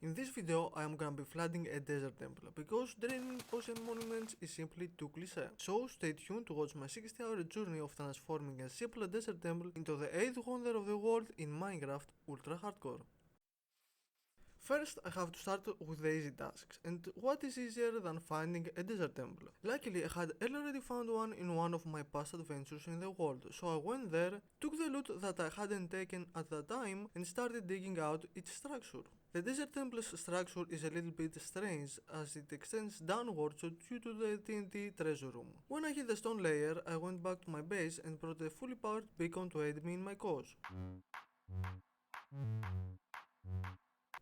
In this video I am gonna be flooding a desert temple because draining ocean monuments is simply too cliche. So stay tuned to watch my 60-hour journey of transforming a simple desert temple into the 8th wonder of the world in Minecraft Ultra Hardcore. First, I have to start with the easy tasks, and what is easier than finding a desert temple? Luckily, I had already found one in one of my past adventures in the world, so I went there, took the loot that I hadn't taken at the time, and started digging out its structure. The desert temple's structure is a little bit strange as it extends downwards due to the TNT treasure room. When I hit the stone layer, I went back to my base and brought a fully powered beacon to aid me in my cause.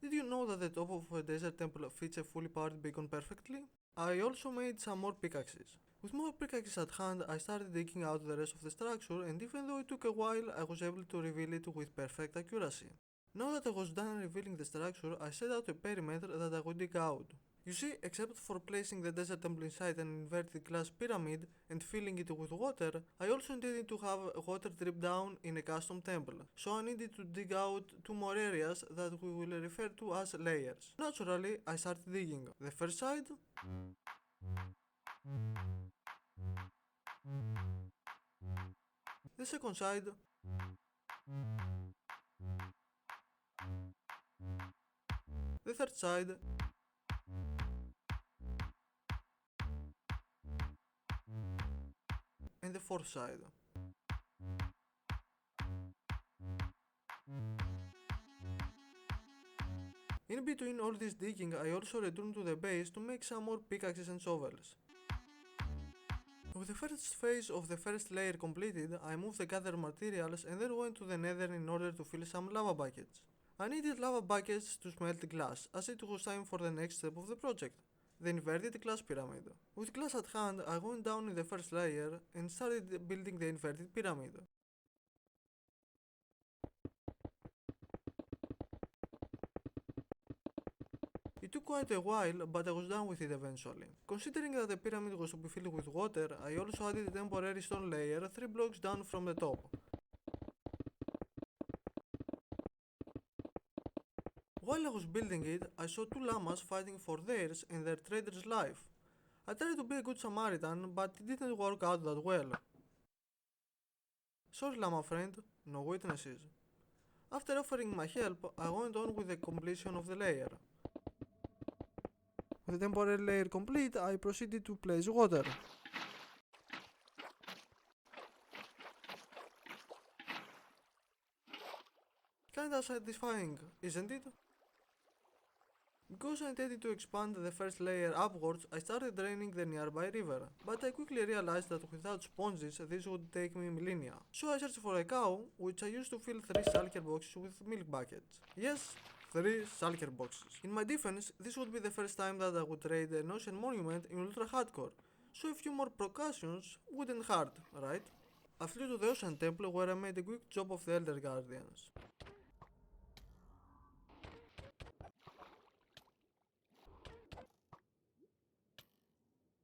Did you know that the top of a desert temple fits a fully powered beacon perfectly? I also made some more pickaxes. With more pickaxes at hand, I started digging out the rest of the structure, and even though it took a while, I was able to reveal it with perfect accuracy. Now that I was done revealing the structure, I set out a perimeter that I would dig out. You see, except for placing the desert temple inside an inverted glass pyramid and filling it with water, I also intended to have water drip down in a custom temple, so I needed to dig out two more areas that we will refer to as layers. Naturally, I started digging. The first side, the second side, the third side, and the fourth side. In between all this digging, I also returned to the base to make some more pickaxes and shovels. With the first phase of the first layer completed, I moved the gathered materials and then went to the nether in order to fill some lava buckets. I needed lava buckets to smelt glass, as it was time for the next step of the project, the inverted glass pyramid. With glass at hand, I went down in the first layer and started building the inverted pyramid. It took quite a while, but I was done with it eventually. Considering that the pyramid was to be filled with water, I also added a temporary stone layer 3 blocks down from the top. While I was building it, I saw two llamas fighting for theirs and their trader's life. I tried to be a good Samaritan, but it didn't work out that well. Sorry, llama friend, no witnesses. After offering my help, I went on with the completion of the layer. With the temporary layer complete, I proceeded to place water. Kinda satisfying, isn't it? Because I intended to expand the first layer upwards, I started draining the nearby river, but I quickly realized that without sponges this would take me millennia. So I searched for a cow, which I used to fill 3 shulker boxes with milk buckets. Yes, 3 shulker boxes. In my defense, this would be the first time that I would raid an ocean monument in Ultra Hardcore, so a few more precautions wouldn't hurt, right? I flew to the ocean temple where I made a quick job of the Elder Guardians.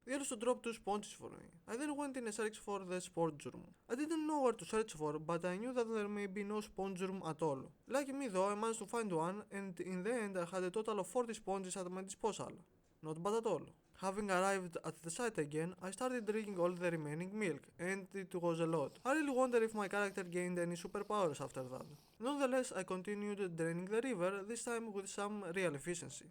They also dropped 2 sponges for me. I then went in a search for the sponge room. I didn't know where to search for, but I knew that there may be no sponge room at all. Lucky me though, I managed to find one, and in the end I had a total of 40 sponges at my disposal. Not bad at all. Having arrived at the site again, I started drinking all the remaining milk, and it was a lot. I really wonder if my character gained any superpowers after that. Nonetheless, I continued draining the river, this time with some real efficiency.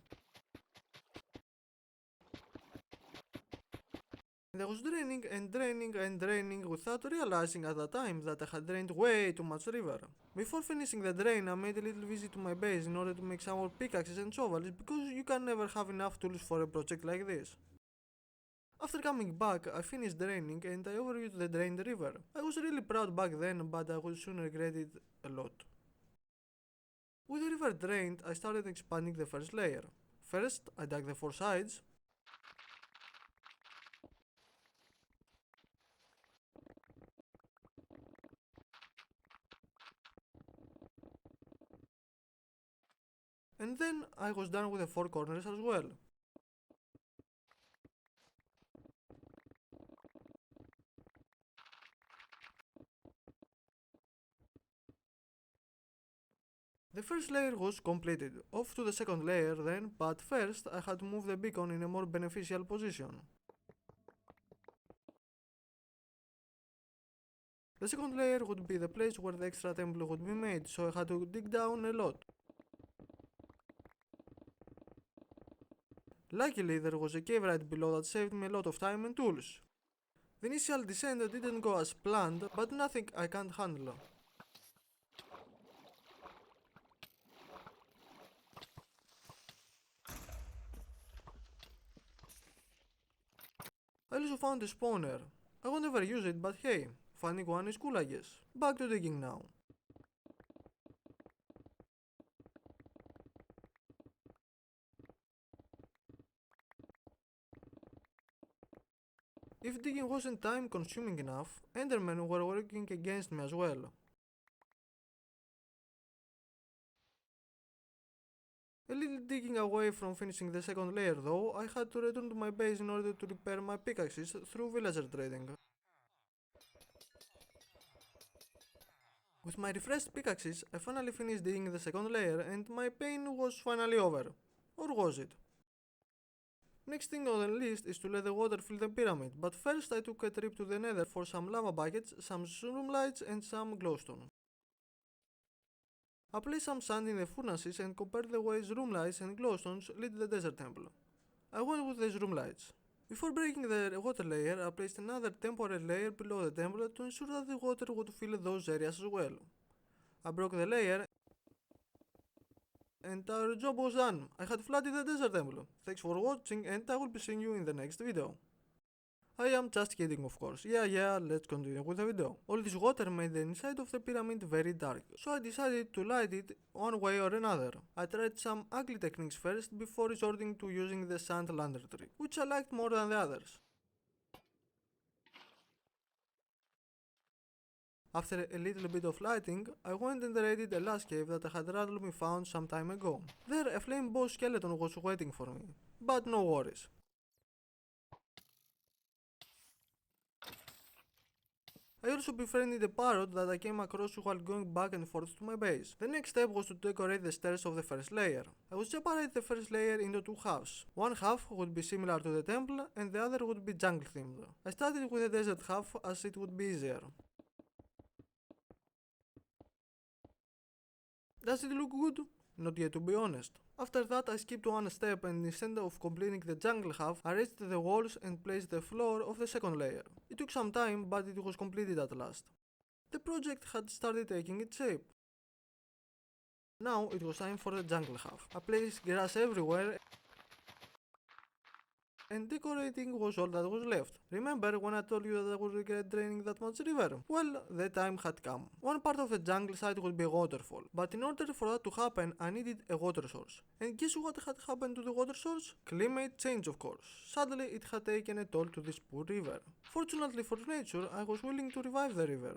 And I was draining without realizing at the time that I had drained way too much river. Before finishing the drain, I made a little visit to my base in order to make some more pickaxes and shovels because you can never have enough tools for a project like this. After coming back, I finished draining and I overviewed the drained river. I was really proud back then, but I would soon regret it a lot. With the river drained, I started expanding the first layer. First, I dug the 4 sides, and then I was done with the 4 corners as well. The first layer was completed. Off to the second layer then, but first I had to move the beacon in a more beneficial position. The second layer would be the place where the extra temple would be made, so I had to dig down a lot. Luckily there was a cave right below that saved me a lot of time and tools. The initial descent didn't go as planned, but nothing I can't handle. I also found a spawner. I won't ever use it, but hey, finding one is cool I guess. Back to digging now. If digging wasn't time consuming enough, Endermen were working against me as well. A little digging away from finishing the second layer though, I had to return to my base in order to repair my pickaxes through villager trading. With my refreshed pickaxes, I finally finished digging the second layer and my pain was finally over. Or was it? Next thing on the list is to let the water fill the pyramid, but first I took a trip to the nether for some lava buckets, some room lights and some glowstone. I placed some sand in the furnaces and compared the ways room lights and glowstones lit the desert temple. I went with these room lights. Before breaking the water layer, I placed another temporary layer below the temple to ensure that the water would fill those areas as well. I broke the layer and our job was done. I had flooded the desert temple. Thanks for watching and I will be seeing you in the next video. I am just kidding of course. Yeah, let's continue with the video. All this water made the inside of the pyramid very dark, so I decided to light it one way or another. I tried some ugly techniques first before resorting to using the sand lantern trick, which I liked more than the others. After a little bit of lighting, I went and raided a last cave that I had randomly found some time ago. There a flame boss skeleton was waiting for me, but no worries. I also befriended a parrot that I came across while going back and forth to my base. The next step was to decorate the stairs of the first layer. I would separate the first layer into two halves. One half would be similar to the temple and the other would be jungle themed. I started with the desert half as it would be easier. Does it look good? Not yet to be honest. After that I skipped one step and instead of completing the jungle half, I raised the walls and placed the floor of the second layer. It took some time but it was completed at last. The project had started taking its shape. Now it was time for the jungle half. I placed grass everywhere and decorating was all that was left. Remember when I told you that I would regret draining that much river? Well, the time had come. One part of the jungle side would be a waterfall, but in order for that to happen, I needed a water source. And guess what had happened to the water source? Climate change, of course. Sadly, it had taken a toll to this poor river. Fortunately for nature, I was willing to revive the river.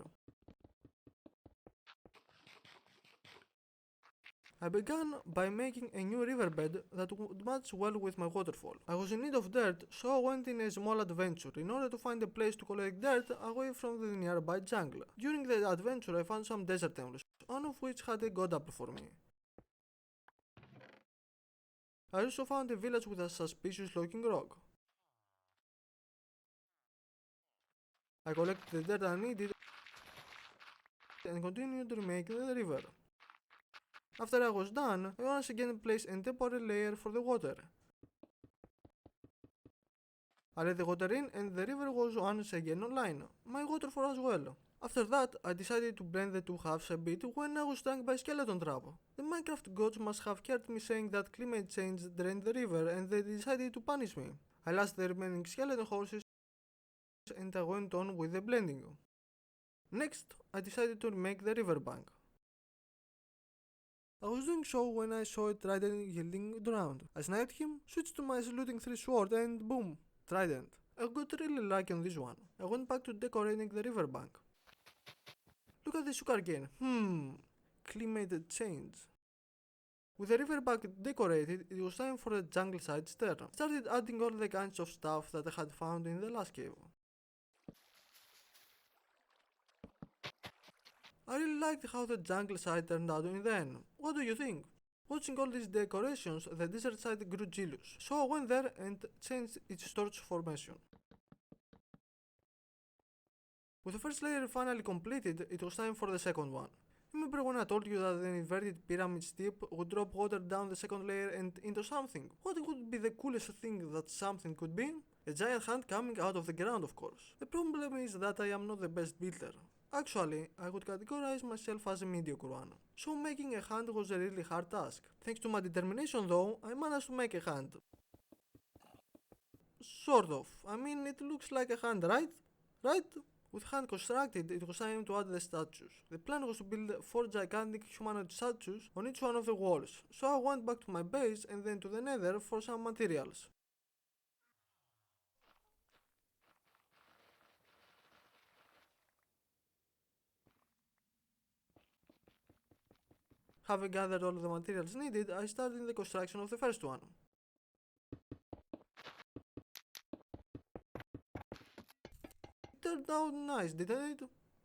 I began by making a new riverbed that would match well with my waterfall. I was in need of dirt, so I went in a small adventure in order to find a place to collect dirt away from the nearby jungle. During the adventure I found some desert temples, one of which had a god apple for me. I also found a village with a suspicious looking rock. I collected the dirt I needed and continued to remake the river. After I was done, I once again placed a temporary layer for the water. I let the water in and the river was once again online, my waterfall as well. After that, I decided to blend the two halves a bit when I was stung by a skeleton trap. The Minecraft gods must have heard me saying that climate change drained the river and they decided to punish me. I lost the remaining skeleton horses and I went on with the blending. Next, I decided to remake the riverbank. I was doing so when I saw a trident yielding ground. I sniped him, switched to my saluting 3 sword and boom, trident. I got really lucky on this one. I went back to decorating the riverbank. Look at the sugarcane. Climate change. With the riverbank decorated, it was time for the jungle side stair. I started adding all the kinds of stuff that I had found in the last cave. I really liked how the jungle side turned out in the end. What do you think? Watching all these decorations, the desert side grew jealous, so I went there and changed its torch formation. With the first layer finally completed, it was time for the second one. Remember when I told you that the inverted pyramid tip would drop water down the second layer and into something? What would be the coolest thing that something could be? A giant hand coming out of the ground, of course. The problem is that I am not the best builder. Actually, I would categorize myself as a mediocre one, so making a hand was a really hard task. Thanks to my determination though, I managed to make a hand. Sort of. I mean, it looks like a hand, right? Right? With hand constructed, it was time to add the statues. The plan was to build 4 gigantic humanoid statues on each one of the walls, so I went back to my base and then to the nether for some materials. Having gathered all the materials needed, I started the construction of the first one. It turned out nice, didn't it?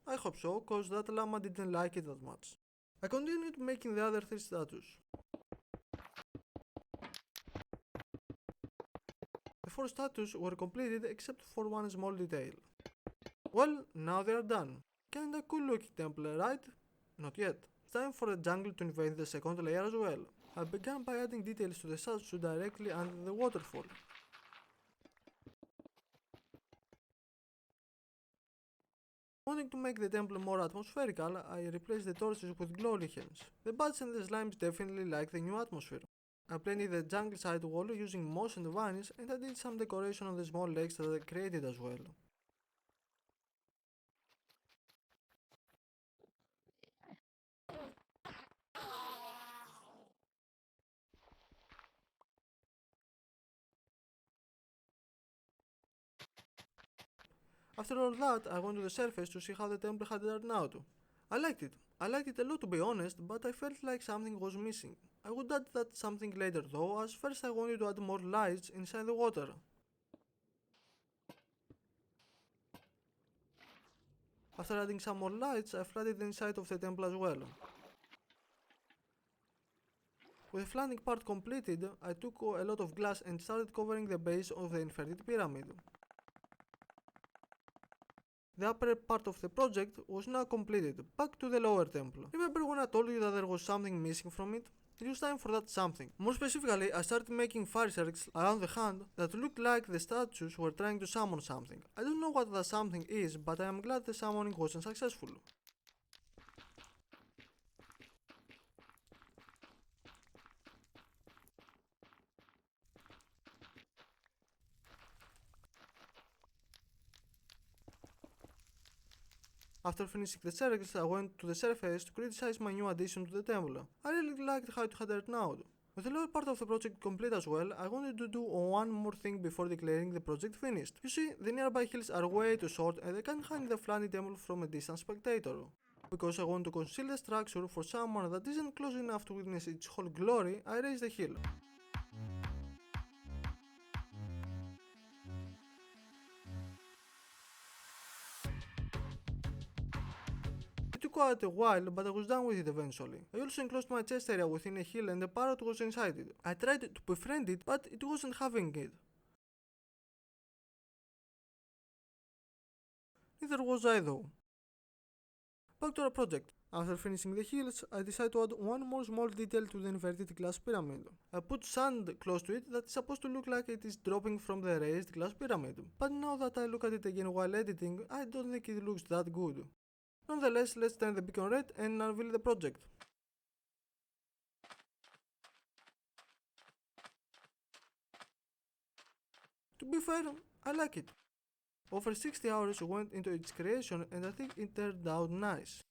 I hope so, cause that llama didn't like it that much. I continued making the other 3 statues. The 4 statues were completed except for one small detail. Well, now they are done. Kinda cool looking temple, right? Not yet. It's time for the jungle to invade the second layer as well. I began by adding details to the statue directly under the waterfall. Wanting to make the temple more atmospherical, I replaced the torches with glow lichens. The bats and the slimes definitely like the new atmosphere. I painted the jungle side wall using moss and vines, and I did some decoration on the small lakes that I created as well. After all that, I went to the surface to see how the temple had turned out. I liked it. I liked it a lot to be honest, but I felt like something was missing. I would add that something later though, as first I wanted to add more lights inside the water. After adding some more lights, I flooded the inside of the temple as well. With the flanking part completed, I took a lot of glass and started covering the base of the inverted pyramid. The upper part of the project was now completed, back to the lower temple. Remember when I told you that there was something missing from it? It was time for that something. More specifically, I started making fire circles around the hand that looked like the statues were trying to summon something. I don't know what that something is, but I am glad the summoning wasn't successful. After finishing the circles, I went to the surface to criticize my new addition to the temple. I really liked how it had turned out. With the lower part of the project complete as well, I wanted to do one more thing before declaring the project finished. You see, the nearby hills are way too short and I can't hide the flanny temple from a distant spectator. Because I want to conceal the structure for someone that isn't close enough to witness its whole glory, I raised the hill. It took quite a while, but I was done with it eventually. I also enclosed my chest area within a hill and a parrot was inside it. I tried to befriend it, but it wasn't having it. Neither was I though. Back to our project. After finishing the hills, I decided to add one more small detail to the inverted glass pyramid. I put sand close to it that is supposed to look like it is dropping from the raised glass pyramid. But now that I look at it again while editing, I don't think it looks that good. Nonetheless, let's turn the beacon red and unveil the project. To be fair, I like it. Over 60 hours went into its creation and I think it turned out nice.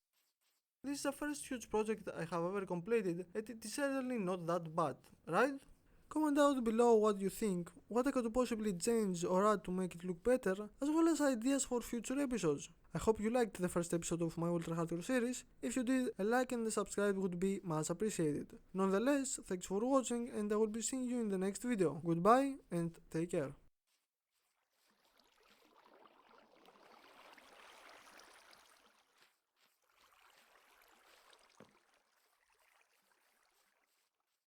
This is the first huge project I have ever completed and it is certainly not that bad, right? Comment down below what you think, what I could possibly change or add to make it look better, as well as ideas for future episodes. I hope you liked the first episode of my Ultra Hardcore series. If you did, a like and a subscribe would be much appreciated. Nonetheless, thanks for watching and I will be seeing you in the next video. Goodbye and take care.